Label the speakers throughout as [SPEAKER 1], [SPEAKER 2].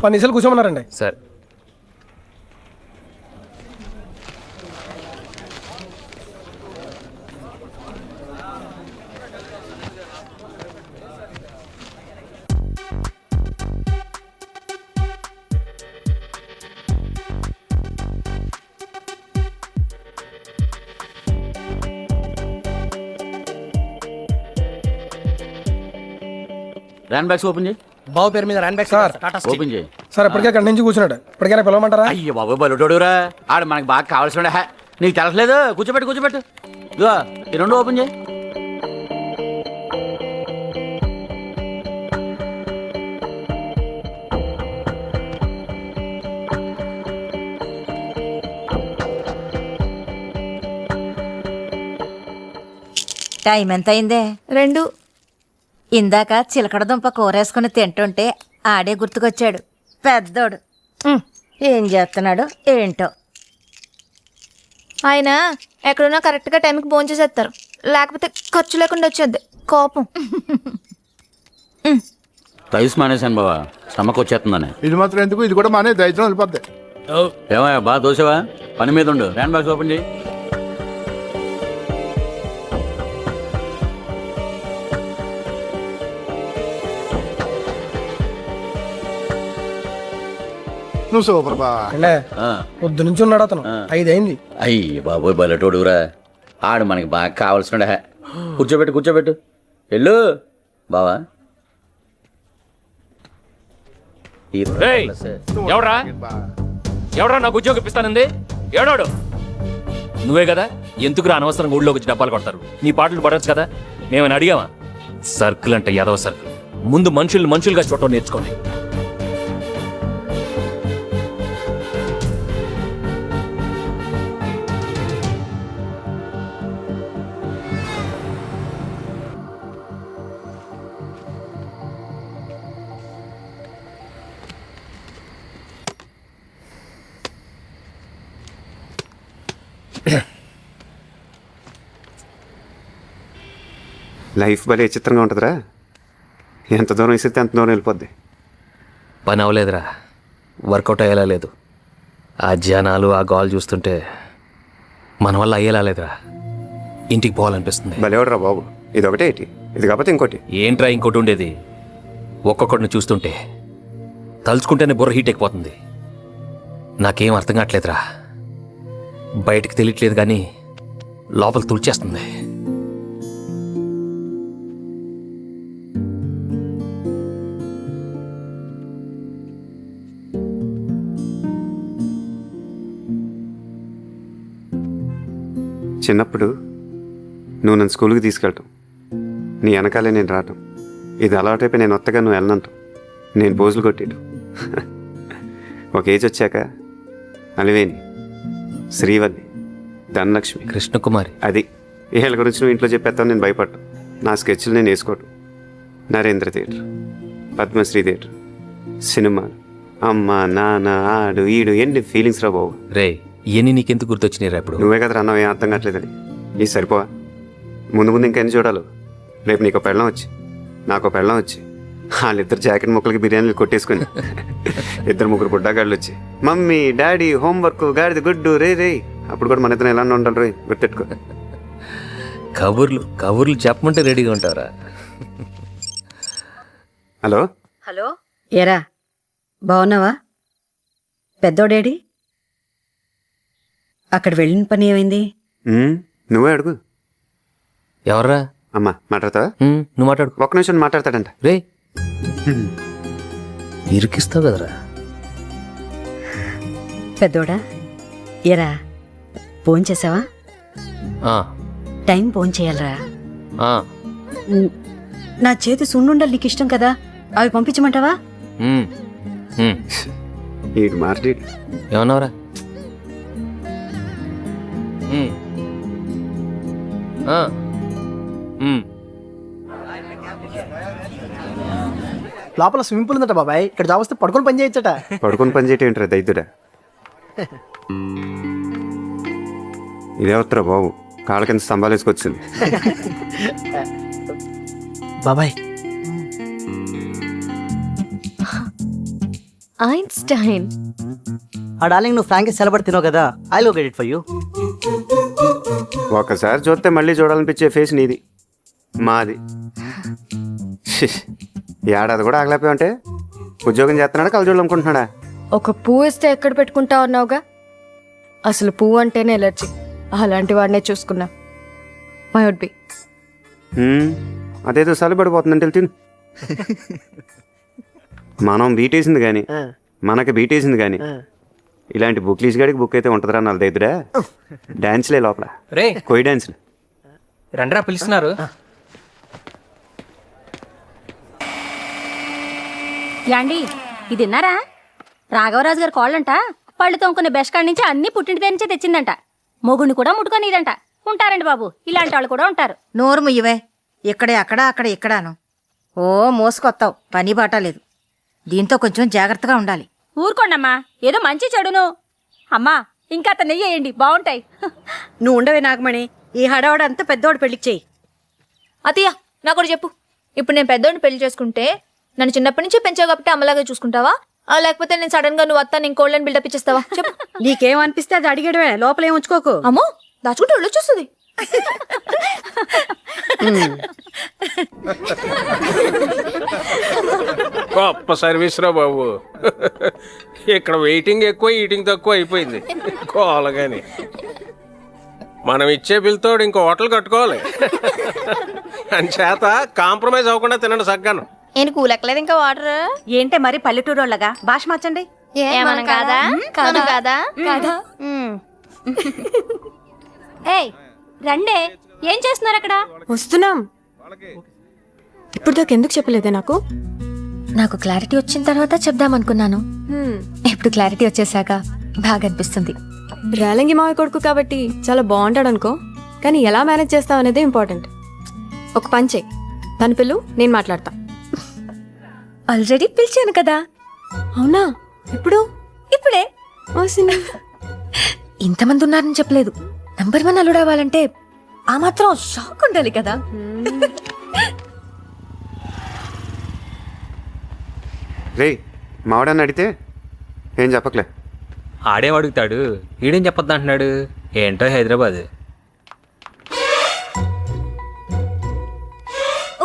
[SPEAKER 1] 10 నిమిషాలు కూర్చోమన్నారండి.
[SPEAKER 2] సరే.
[SPEAKER 3] Ryan bags open చేయి.
[SPEAKER 4] బావు పేరు మీద ర్యాన్ బ్యాగ్
[SPEAKER 1] సార్.
[SPEAKER 3] ఓపెన్ చేయి.
[SPEAKER 1] సార్ ఇప్పటికే అక్కడి నుంచి కూర్చున్నాడు. ఇప్పటికైనా పిలవమంటారా?
[SPEAKER 3] అయ్యో బాబు బలుటోడురా, ఆడు మనకి బాగా కావాల్సిన నీకు తెలట్లేదు. కూర్చోబెట్టు ఇదిగో ఈ రెండు ఓపెన్ చేయి.
[SPEAKER 5] టైం ఎంత అయిందే?
[SPEAKER 6] 2.
[SPEAKER 5] ఇందాక చిలకడదుంప కూరేసుకుని తింటుంటే ఆడే గుర్తుకొచ్చాడు పెద్దోడు. ఏం చేస్తున్నాడు ఏంటో.
[SPEAKER 6] ఆయన ఎక్కడున్నా కరెక్ట్గా టైంకి భోంచేసేస్తారు, లేకపోతే ఖర్చు లేకుండా వచ్చేద్ది కోపం.
[SPEAKER 3] రైస్ మానేశాను బావా, స్టమక్ వచ్చేస్తుందని.
[SPEAKER 7] ఇది మాత్రం ఎందుకు, ఇది కూడా మానే దైత్రం వెళ్ళిపోద్ది.
[SPEAKER 3] ఏమయ్యా బాగా దోసేవా? పని మీద ఉండు. ర్యాన్ బ్యాగ్స్ ఓపెన్ చేయి.
[SPEAKER 7] నువ్వు సూపర్ బా.
[SPEAKER 1] పొద్దు నుంచి ఉన్నాడు అతను. 5 అయింది.
[SPEAKER 3] అయ్యి బాబోయ్ బలటోడురా, ఆడు మనకి బాగా కావాల్సిన. కూర్చోబెట్టు వెళ్ళు బావా.
[SPEAKER 2] ఎవరా నాకు ఉద్యోగం ఇప్పిస్తానంది? ఏడాడు నువ్వే కదా. ఎందుకురా అనవసరంగా ఊళ్ళోకి వచ్చి డబ్బాలు కొడతారు? నీ పాటలు పడవచ్చు కదా. మేమని అడిగామా? సర్కిల్ అంటే యాదవ సర్కిల్. ముందు మనుషులుగా చూడటం నేర్చుకోండి.
[SPEAKER 8] లైఫ్ భలే చిత్రంగా ఉంటుందిరా. ఎంత దూరం వేసితే అంత దూరం వెళ్ళిపోద్ది.
[SPEAKER 2] పని అవ్వలేదురా, వర్కౌట్ అయ్యేలా లేదు. ఆ జనాలు ఆ గాల్ చూస్తుంటే మన వల్ల అయ్యేలా లేదురా. ఇంటికి పోవాలనిపిస్తుంది.
[SPEAKER 8] భలేవాడురా బాబు. ఇది ఒకటే ఏంటి, ఇది కాకపోతే ఇంకోటి.
[SPEAKER 2] ఏంట్రా ఇంకోటి ఉండేది? ఒక్కొక్కడిని చూస్తుంటే తలుచుకుంటేనే బుర్ర హీట్ ఎక్కిపోతుంది. నాకేం అర్థం కావట్లేదురా. బయటకు తెలియట్లేదు కానీ లోపల తుడిచేస్తుంది.
[SPEAKER 8] చిన్నప్పుడు నువ్వు నన్ను స్కూల్కి తీసుకెళ్ళటం, నీ వెనకాలే నేను రావటం, ఇది అలవాటైపోయి నేను వత్తగా నువ్వు వెళ్ళనంటాం, నేను పోజులు కొట్టేయటం. ఒక ఏజ్ వచ్చాక అలివేని, శ్రీవల్లి, ధనలక్ష్మి,
[SPEAKER 2] కృష్ణకుమారి,
[SPEAKER 8] అది వీళ్ళ గురించి నువ్వు ఇంట్లో చెప్పేస్తావు. నేను భయపడ్డాను. నా స్కెచ్లు నేను వేసుకోవటం, నరేంద్ర థియేటర్, పద్మశ్రీ థియేటర్, సినిమాలు, అమ్మ నాన్న ఆడు ఈడు, ఎన్ని ఫీలింగ్స్ రా బాబు.
[SPEAKER 2] రే ఇవన్నీ నీకెందుకు గుర్తొచ్చినాయిరా? ఇప్పుడు
[SPEAKER 8] నువ్వే కదా అన్నావు, ఏం అర్థం కావట్లేదని. ఇది సరిపోవా? ముందు ఇంకా ఎన్ని చూడాలి? రేపు నీకు పెళ్ళం వచ్చి నాకు పెళ్ళం వచ్చి వాళ్ళిద్దరు జాకెట్ ముక్కలకి బిర్యానీలు కొట్టేసుకుని 2-3 బుడ్డాగాళ్ళు వచ్చి మమ్మీ డాడీ హోంవర్క్ గాడిది గుడ్డు రే అప్పుడు కూడా మన ఇద్దరు ఎలా ఉండాలి రే, గుర్తెట్టుకో.
[SPEAKER 2] కబుర్లు చెప్పమంటే రెడీగా ఉంటారా?
[SPEAKER 8] హలో
[SPEAKER 5] హలో, ఏరా బాగున్నావా? పెద్దోడేడి? అక్కడ వెళ్ళిన పని ఏమైంది?
[SPEAKER 8] నువ్వే అడుగు.
[SPEAKER 2] ఎవర్రా?
[SPEAKER 8] అమ్మా మాట్లాడతావా?
[SPEAKER 2] నువ్వు మాట్లాడు.
[SPEAKER 8] ఒక్క నిమిషం మాట్లాడతాడంట.
[SPEAKER 2] రే ఇరికిస్తావు కదరా.
[SPEAKER 5] పెద్దోడా ఏరా భోంచేసావా? టైం భోంచేయాలరా. నా చేతి సున్నుండలు నీకు ఇష్టం కదా, అవి పంపించమంటావా?
[SPEAKER 8] ఈడు మాట్లాడి
[SPEAKER 2] ఏమన్నావురా?
[SPEAKER 4] లోపల స్విమ్మింగ్ పూల్ ఉందట బాబాయ్. ఇక్కడ జాబ్ వస్తే పడుకొని పని చేయొచ్చట.
[SPEAKER 8] పడుకొని పని చేయటం ఏంట్రా దైద్యుడా? ఇదే వస్తారా బాబు, కాళ్ళ కింద స్తంభాలు వేసుకొచ్చింది.
[SPEAKER 4] బాబాయ్
[SPEAKER 9] ఐన్స్టైన్.
[SPEAKER 4] ఆ డార్లింగ్ నువ్వు ఫ్రాంక్ సెలబడి తినవు కదా, ఐ లో గెట్ ఇట్ ఫర్ యూ.
[SPEAKER 8] ఒకసారి చూస్తే మళ్ళీ చూడాలనిపించే ఫేస్ నీది, మాది. షిష్. ఏడాది కూడా ఆగలేకపోయావంటే ఉద్యోగం చేస్తున్నాడా కలజోళ్ళు అమ్ముకుంటున్నాడా?
[SPEAKER 9] ఒక పువ్వు ఇస్తే ఎక్కడ పెట్టుకుంటా అన్నావుగా, అసలు పువ్వు అంటేనే ఎలర్జీ. అలాంటి వాడినే చూసుకున్నా. My would be.
[SPEAKER 8] అదేదో సలిపడిపోతుందంటే తిను. మనం బీటేసింది కానీ మనకి బీటేసింది కానీ ఇలాంటి బుక్లీస్ గాడికి బుక్ అయితే ఉంటుందిరా నాలుగు దగ్గర. డాన్స్లే లోపల
[SPEAKER 1] రే
[SPEAKER 8] కోయి డాన్స్లు.
[SPEAKER 1] రండిరా పిలుస్తున్నారు.
[SPEAKER 10] యాండి ఇది విన్నారా? రాఘవరాజు గారి కోళ్ళంట పళ్ళు తోముకునే బెస్ట్ నుంచి అన్ని పుట్టింటి దగ్గర నుంచే తెచ్చిందంట. మొగుడిని కూడా ముట్టుకొని ఇదంట. ఉంటారండి బాబు, ఇలాంటి వాళ్ళు కూడా ఉంటారు.
[SPEAKER 5] నోరు ముయ్యవే. ఇక్కడే అక్కడ అక్కడ ఇక్కడాను. ఓ మోసుకొత్తావు, పని బాట లేదు. దీంతో కొంచెం జాగ్రత్తగా ఉండాలి.
[SPEAKER 10] ఊరుకోండమ్మా, ఏదో మంచి చెడును. అమ్మా ఇంకా అతను నెయ్యేయండి, బాగుంటాయి.
[SPEAKER 5] నువ్వు ఉండవే నాగమణి. ఈ హడావడంతా పెద్దోడు పెళ్లికి చెయ్యి.
[SPEAKER 6] అతయ్య నాకు కూడా చెప్పు. ఇప్పుడు నేను పెద్దోడిని పెళ్లి చేసుకుంటే నన్ను చిన్నప్పటి నుంచి పెంచావు కాబట్టి అమ్మలాగా చూసుకుంటావా, లేకపోతే నేను సడన్ గా నువ్వు అత్త నేను కోళ్ళని బిల్డప్ ఇచ్చేస్తావా? చెప్పు.
[SPEAKER 5] నీకేమనిపిస్తే అది అడిగడమే, లోపలే ఉంచుకోకు.
[SPEAKER 6] అమ్మో దాచుకుంటే ఒళ్ళు వచ్చేస్తుంది.
[SPEAKER 1] గొప్ప సర్వీస్ రా బాబు. ఇక్కడ వెయిటింగ్ ఎక్కువ ఈటింగ్ తక్కువ అయిపోయింది. కోలగాని మనం ఇచ్చే బిల్తో ఇంకో హోటల్ కట్టుకోవాలి. అని చేత కాంప్రమైజ్ అవ్వకుండా తినండి సగ్గాను.
[SPEAKER 6] నేను కూలెక్కలేదు ఇంకా వాటర్.
[SPEAKER 5] ఏంటే మరి పల్లెటూరు వాళ్ళగా భాష మార్చండి.
[SPEAKER 6] ఏమనం కాదా కాదా కాదా కాదా.
[SPEAKER 10] ఏయ్ రండే, ఏం చేస్తున్నారు అక్కడ?
[SPEAKER 9] వస్తున్నాం. ఇప్పుడు దాకా ఎందుకు చెప్పలేదే నాకు?
[SPEAKER 6] నాకు క్లారిటీ వచ్చిన తర్వాత చెప్దామనుకున్నాను. ఇప్పుడు క్లారిటీ వచ్చేసాక బాగా అనిపిస్తుంది.
[SPEAKER 9] రేలంగి మావి కొడుకు కాబట్టి చాలా బాగుంటాడు అనుకో, కానీ ఎలా మేనేజ్ చేస్తావు అనేది ఇంపార్టెంట్. ఒక పని చెయ్యి, తన పిల్లు, నేను మాట్లాడతా.
[SPEAKER 6] ఆల్రెడీ పిలిచాను కదా.
[SPEAKER 9] అవునా? ఇప్పుడు
[SPEAKER 6] ఇప్పుడే. ఇంతమంది ఉన్నారని చెప్పలేదు. నంబర్ 1 అల్లుడు అవ్వాలంటే ఆ మాత్రం షాక్ ఉండాలి కదా.
[SPEAKER 8] రే మావాడని అడిగితే ఏం చెప్పకలే.
[SPEAKER 2] ఆడేం అడుగుతాడు, ఈడేం చెప్పొద్దు అంటున్నాడు. ఏంటో హైదరాబాద్.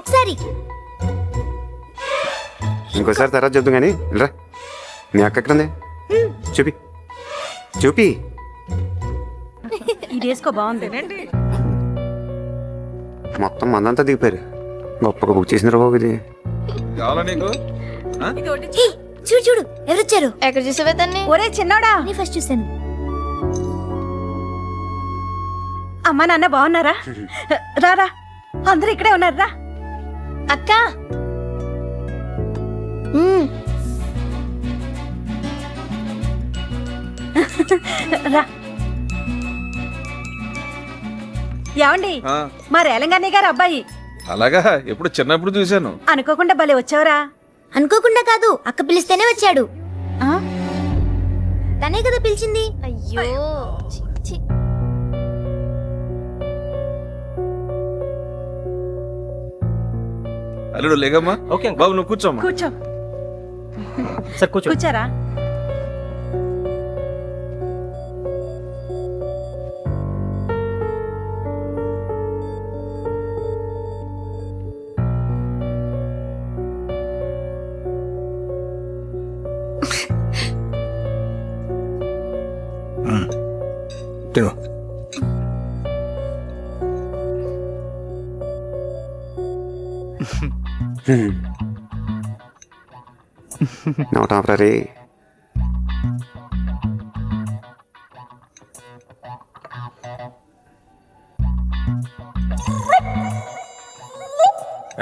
[SPEAKER 6] ఒకసారి
[SPEAKER 8] ఇంకోసారి తర్వాత చెప్తాం కానీ రా. మీ అక్క ఎక్కడుంది? చూపి చూపి.
[SPEAKER 5] ఇది వేసుకో, బాగుంది.
[SPEAKER 8] మొత్తం మందంతా దిగిపోయారు. గొప్పగా బుక్ చేసిన బాబు ఇది.
[SPEAKER 6] చూడు చూడు ఎవరొచ్చారు. ఎక్కడ చూసావే తన్ని?
[SPEAKER 5] ఒరే చిన్నోడా,
[SPEAKER 6] ఫస్ట్ చూసాను.
[SPEAKER 5] అమ్మా నాన్న బాగున్నారా? రారా, అందరూ ఇక్కడే ఉన్నారా?
[SPEAKER 6] అక్క
[SPEAKER 5] రా. ఏమండి, మా రేలంగానే గారు అబ్బాయి.
[SPEAKER 7] అలాగా ఎప్పుడు చిన్నప్పుడు చూశాను.
[SPEAKER 5] అనుకోకుండా భలే వచ్చావురా.
[SPEAKER 6] అనుకోకుండా కాదు, అక్క పిలిస్తేనే వచ్చాడు. తనే కదా పిలిచింది. అయ్యో
[SPEAKER 7] అల్లుడు లేగమ్మా. ఓకే బాబు నువ్వు కూర్చోమ్మా.
[SPEAKER 5] కూర్చో.
[SPEAKER 4] సార్ కూర్చో.
[SPEAKER 5] కూర్చోరా.
[SPEAKER 1] తిను.
[SPEAKER 8] నవ్వుతాం రే.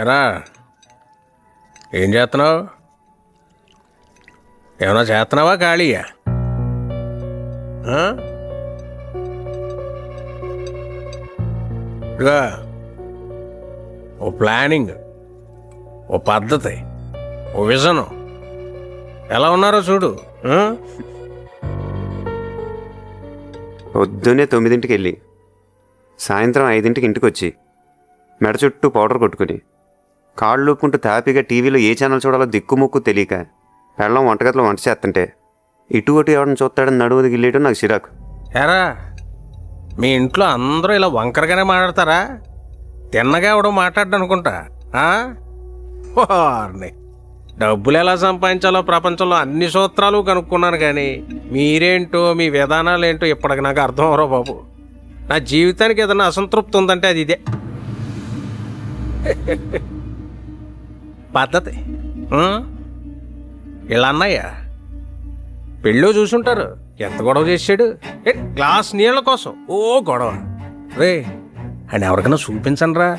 [SPEAKER 1] ఎరా ఏం చేస్తున్నావు? ఏమన్నా చేస్తున్నావా ఖాళీయా? ఇదిగా ఓ ప్లానింగ్, ఓ పద్ధతి, ఓ విజను ఎలా ఉన్నారో చూడు.
[SPEAKER 8] పొద్దున్నే 9ంటికి వెళ్ళి సాయంత్రం 5ంటికి ఇంటికి వచ్చి మెడ చుట్టూ పౌడర్ కొట్టుకుని కాళ్ళు ఊపుకుంటూ తాపీగా టీవీలో ఏ ఛానల్ చూడాలో దిక్కుముక్కు తెలియక పెళ్ళం వంటగదిలో వంట చేస్తుంటే ఇటు అటు ఎవరిని చూస్తాడని నడువుది గిల్లేయడం నాకు చిరాకు.
[SPEAKER 1] ఎరా మీ ఇంట్లో అందరూ ఇలా వంకరగానే మాట్లాడతారా? తిన్నగా ఎవడో మాట్లాడ్డు అనుకుంటా. వారిని డబ్బులు ఎలా సంపాదించాలో ప్రపంచంలో అన్ని సూత్రాలు కనుక్కున్నాను, కానీ మీరేంటో మీ విధానాలు ఏంటో ఇప్పటికి నాకు అర్థం అవరో బాబు. నా జీవితానికి ఏదైనా అసంతృప్తి ఉందంటే అది ఇదే పద్ధతి. ఇలా అన్నయ్య పెళ్ళో చూసుంటారు, ఎంత గొడవ చేసాడు. గ్లాస్ నీళ్ళ కోసం ఓ గొడవ. రే అని ఎవరికైనా చూపించండి రా,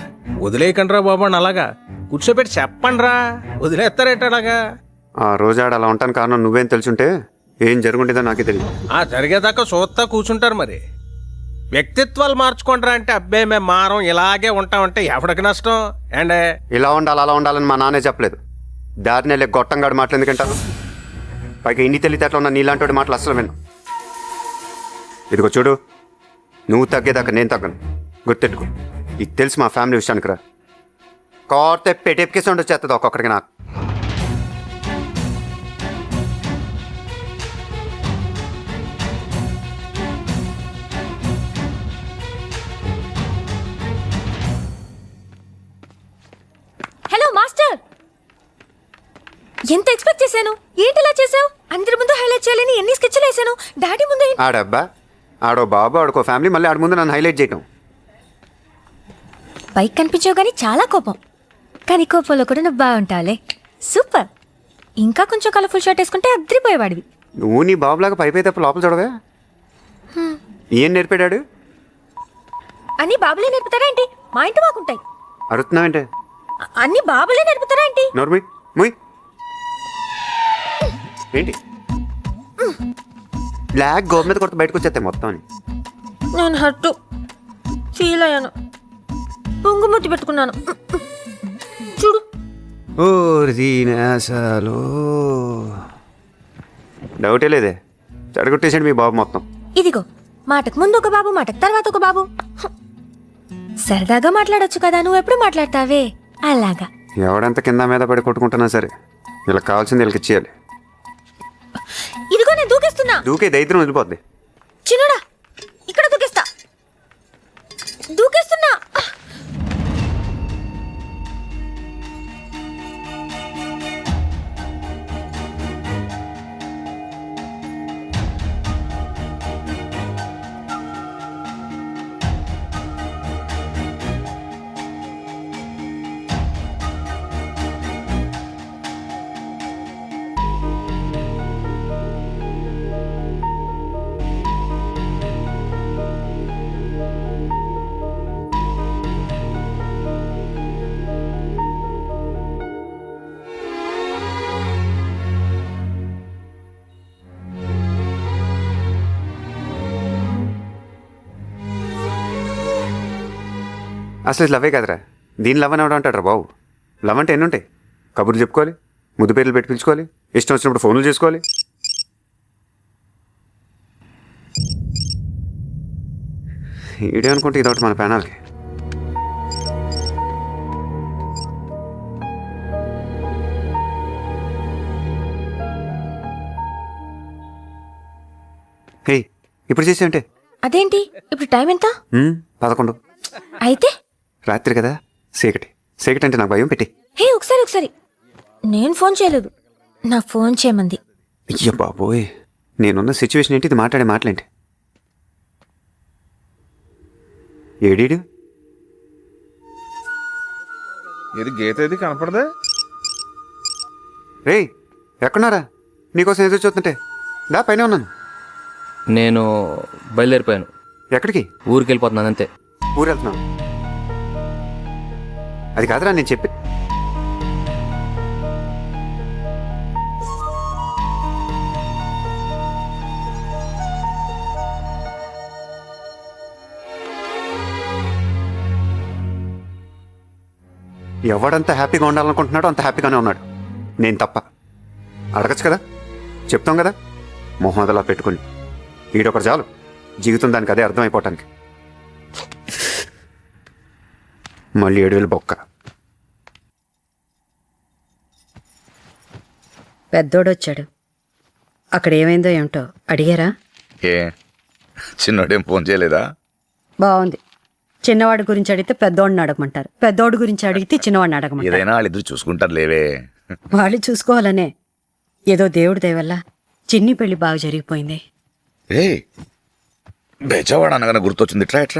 [SPEAKER 1] వదిలేయకండి రా బాబు అని అలాగా కూర్చోబెట్టి చెప్పండి రా, వదిలేస్తారేట అలాగా.
[SPEAKER 8] ఆ రోజు ఆడ అలా ఉంటాను కారణం నువ్వేం తెలుసుంటే ఏం జరుగుంటుందో నాకే తెలియదు.
[SPEAKER 1] జరిగేదాకా చూస్తా కూర్చుంటారు. మరి వ్యక్తిత్వాలు మార్చుకుంటారా అంటే అబ్బాయి మేము మారం ఇలాగే ఉంటామంటే ఎవడికి నష్టం అండ్
[SPEAKER 8] ఇలా ఉండాలి అలా ఉండాలని మా నాన్నే చెప్పలేదు. దారిని వెళ్ళే గొట్టంగాడు మాటలు ఎందుకంటాను? పైగా ఇన్ని తెలివితేటలు ఉన్న నీలాంటి మాటలు అసలు విను. ఇదిగో చూడు, నువ్వు తగ్గేదాకా నేను తగ్గను, గుర్తెట్టుకో. ఇది తెలుసు మా ఫ్యామిలీ విషయానికి రా. కోర్తే పెట్టెప్కేసి ఉండొచ్చేస్తుంది ఒక్కొక్కడికి నాకు.
[SPEAKER 9] హలో మాస్టర్, ఎంత ఎక్స్పెక్ట్ చేశాను? ఏంటి ఇలా చేసావు? అందరి ముందు హైలైట్ చేయాలని ఎన్ని స్కెచ్లు వేసాను. డాడీ ముందు
[SPEAKER 8] ఆడబ్బా ఆడో బాబు ఆడుకో ఫ్యామిలీ, మళ్ళీ ఆడ ముందు నన్ను హైలైట్ చేయటం.
[SPEAKER 9] బైక్ కనిపించావు కానీ చాలా కోపం, కానీ కోపంలో కూడా నువ్వు బాగుంటావులే. సూపర్. ఇంకా కొంచెం కలర్ఫుల్ షర్ట్ వేసుకుంటే అద్దరిపోయేవాడివి.
[SPEAKER 8] నువ్వు నీ బాబులాగా పైపై తప్ప లోపల చూడవే. ఏం నేర్పాడాడు?
[SPEAKER 9] అన్ని బాబులే నేర్పుతారా ఏంటి? మా ఇంటి మాకుంటాయి.
[SPEAKER 8] అరుతున్నావేంటే?
[SPEAKER 9] అన్ని బాబులే నేర్పుతారా ఏంటి?
[SPEAKER 8] నోర్మి ముయ్. ఏంటి బ్లాక్ గోడ మీద కొడితే బయటకు వచ్చేస్తాయి మొత్తం అని.
[SPEAKER 9] నేను హట్టు ఫీల్ అయ్యాను, పొంగుముట్టి పెట్టుకున్నాను. చూడు.
[SPEAKER 8] డౌటే లేదే, చెడగొట్టేసాడు మీ బాబు మొత్తం.
[SPEAKER 9] ఇదిగో, మాటకు ముందు ఒక బాబు, మాటకు తర్వాత ఒక బాబు. సరదాగా మాట్లాడొచ్చు కదా, నువ్వు ఎప్పుడు మాట్లాడతావే అలాగా.
[SPEAKER 8] ఎవడంత కింద మీద పడి కొట్టుకుంటున్నా సరే వీళ్ళకి కావాల్సింది వీళ్ళకి ఇచ్చేయాలి.
[SPEAKER 9] ఇదిగో నేను దూకేస్తున్నా.
[SPEAKER 8] దూకే దైత్రం వదిలిపోద్ది.
[SPEAKER 9] చిన్నడా, ఇక్కడ దూకేస్తా. దూకేస్తున్నా.
[SPEAKER 8] అసలు ఇది లవ్వే కదరా, దీని లవ్ అని ఎవడ అంటాడు రా బాబు. లవ్ అంటే ఎన్ని ఉంటాయి? కబుర్లు చెప్పుకోవాలి, ముద్దు పేర్లు పెట్టి పిలుచుకోవాలి, ఇష్టం వచ్చినప్పుడు ఫోన్లు చేసుకోవాలి. ఈడే అనుకుంటే ఇదొకటి మన ప్యానల్కి. హే ఇప్పుడు చేసేయంటే.
[SPEAKER 9] అదేంటి ఇప్పుడు టైం ఎంత?
[SPEAKER 8] 11.
[SPEAKER 9] అయితే
[SPEAKER 8] రాత్రి కదా, చీకటి. చీకటి అంటే నాకు భయం. పెట్టి
[SPEAKER 9] హే ఒకసారి నేను ఫోన్ చేయలేదు, నా ఫోన్ చేయమంది.
[SPEAKER 8] అయ్య బాబోయ్, నేనున్న సిచ్యువేషన్ ఏంటి, ఇది మాట్లాడే మాటలేంటి? ఏడీడు
[SPEAKER 7] ఏది గీత ఏది కనపడదా?
[SPEAKER 8] రే ఎక్కడున్నారా? నీకోసం ఎదురు చూస్తుంటే దా పైన ఉన్నాను.
[SPEAKER 2] నేను బయలుదేరిపోయాను.
[SPEAKER 8] ఎక్కడికి?
[SPEAKER 2] ఊరికి వెళ్ళిపోతున్నాను అంతే.
[SPEAKER 8] ఊరు వెళ్తున్నాను? అది కాదురా నేను చెప్పి. ఎవడంత హ్యాపీగా ఉండాలనుకుంటున్నాడో అంత హ్యాపీగానే ఉన్నాడు, నేను తప్ప. అడగచ్చు కదా, చెప్తాం కదా, మొహం అదలా పెట్టుకుని. ఈడొకటి చాలు జీవితం దానికి అదే అర్థమైపోవటానికి. మళ్ళీ 7,000 బొక్క.
[SPEAKER 5] పెద్దోడొచ్చాడు. అక్కడ ఏమైందో ఏమిటో అడిగారా?
[SPEAKER 11] ఏ చిన్నోడేం ఫోన్ చేయలేదా?
[SPEAKER 5] బాగుంది. చిన్నవాడి గురించి అడిగితే పెద్దోడిని అడగమంటారు, పెద్దోడి గురించి అడిగితే చిన్నవాడిని అడగమంటారు.
[SPEAKER 11] ఏదైనా వాళ్ళిద్దరు చూసుకుంటారు లేవే.
[SPEAKER 5] వాళ్ళు చూసుకోవాలనే. ఏదో దేవుడి దయ వల్ల చిన్ని పెళ్లి బాగా జరిగిపోయింది.
[SPEAKER 11] ఏ బెజవాడ అనగానే గుర్తొచ్చింది. ఇట్రా ఇట్రా